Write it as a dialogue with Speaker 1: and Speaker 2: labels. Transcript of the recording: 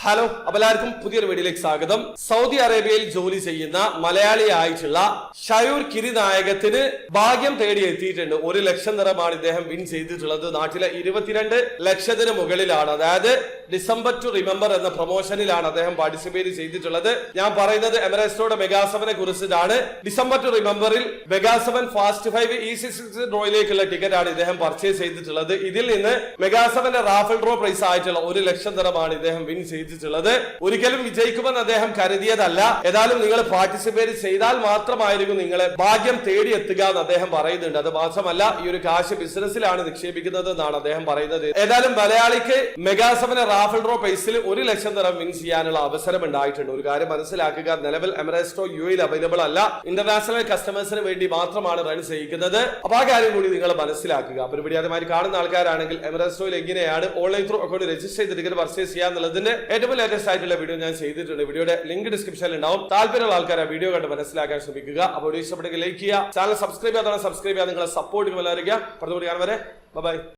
Speaker 1: Hello, എല്ലാവർക്കും പുതിയൊരു വീഡിയോയിലേക്ക് സ്വാഗതം. സൗദി അറേബ്യയിൽ ജോലി ചെയ്യുന്ന മലയാളിയായിട്ടുള്ള ഷയൂർ കിരിനായകത്തിന് ഭാഗ്യം തേടി എത്തിയിട്ടുണ്ട്. 1 ലക്ഷം ദിറമാണ് ഇദ്ദേഹം വിൻ ചെയ്തിട്ടുള്ളത്. നാട്ടിലെ 22 ലക്ഷത്തിന് മുകളിലാണ്. അതായത് ഡിസംബർ ടു റിമെമ്പർ എന്ന പ്രൊമോഷനിലാണ് അദ്ദേഹം പാർട്ടിസിപ്പേറ്റ് ചെയ്തിട്ടുള്ളത്. ഞാൻ പറയുന്നത് എമിറേറ്റ്സിനോട് മെഗാസവനെ കുറിച്ചിട്ടാണ്. ഡിസംബർ ടു റിമെമ്പറിൽ മെഗാസവൻ ഫാസ്റ്റ് 5 E66 ഡ്രോയിലേക്കുള്ള ടിക്കറ്റ് ആണ് ഇദ്ദേഹം പർച്ചേസ് ചെയ്തിട്ടുള്ളത്. ഇതിൽ നിന്ന് മെഗാസവന്റെ റാഫൽ ഡ്രോ പ്രൈസ് ആയിട്ടുള്ള 1 ലക്ഷം ദിറമാണ് ഇദ്ദേഹം വിൻ ചെയ്തിട്ടുള്ളത്. ഒരിക്കലും വിജയിക്കുമെന്ന് അദ്ദേഹം കരുതിയതല്ല. ഏതായാലും നിങ്ങൾ പാർട്ടിസിപ്പേറ്റ് ചെയ്താൽ മാത്രമായിരിക്കും നിങ്ങളെ ഭാഗ്യം തേടി എത്തുക എന്ന് അദ്ദേഹം പറയുന്നുണ്ട്. അത് മാത്രമല്ല, ഈ ഒരു കാശ് ബിസിനസ്സിലാണ് നിക്ഷേപിക്കുന്നത് എന്നാണ് അദ്ദേഹം പറയുന്നത്. ഏതായാലും മലയാളിക്ക് മെഗാസവന്റെ റാഫൽ ഡ്രോ പ്രൈസിൽ 1 ലക്ഷം ദിറം വിൻ ചെയ്യാനുള്ള അവസരം ഉണ്ടായിട്ടുണ്ട്. ഒരു കാര്യം മനസ്സിലാക്കുക, നിലവിൽ എമിറേറ്റ്സ് UAE അവൈലബിൾ അല്ല. ഇന്റർനാഷണൽ കസ്റ്റമേഴ്സിന് വേണ്ടി മാത്രമാണ് റൺ ചെയ്യിക്കുന്നത്. അപ്പൊ ആ കാര്യം കൂടി നിങ്ങൾ മനസ്സിലാക്കുക. അപ്പൊ ഒരു വീഡിയോ ആദ്യമായി കാണുന്ന ആൾക്കാരാണെങ്കിൽ എമിറേറ്റ്സ് എങ്ങനെയാണ് ഓൺലൈൻ ത്രൂ അക്കൗണ്ട് രജിസ്റ്റർ ചെയ്ത് ടിക്കറ്റ് പർച്ചേസ് ചെയ്യാന്നുള്ളതിന്റെ ഏറ്റവും ലേറ്റസ്റ്റ് ആയിട്ടുള്ള വീഡിയോ ഞാൻ ചെയ്തിട്ടുണ്ട്. വീഡിയോയുടെ ലിങ്ക് ഡിസ്ക്രിപ്ഷനിൽ ഉണ്ടാവും. താല്പര്യമുള്ള ആൾക്കാരെ വീഡിയോ കണ്ട് മനസ്സിലാക്കാൻ ശ്രമിക്കുക. അപ്പോൾ വീഡിയോ ഇഷ്ടപ്പെട്ടെങ്കിൽ ലൈക്ക് ചെയ്യുക, ചാനൽ സബ്സ്ക്രൈബ് ചെയ്യാതെ സബ്സ്ക്രൈബ് ചെയ്യാൻ നിങ്ങളെ സപ്പോർട്ട് വളരുക. പറഞ്ഞുകൊണ്ട് കാണുവരെ ബൈ.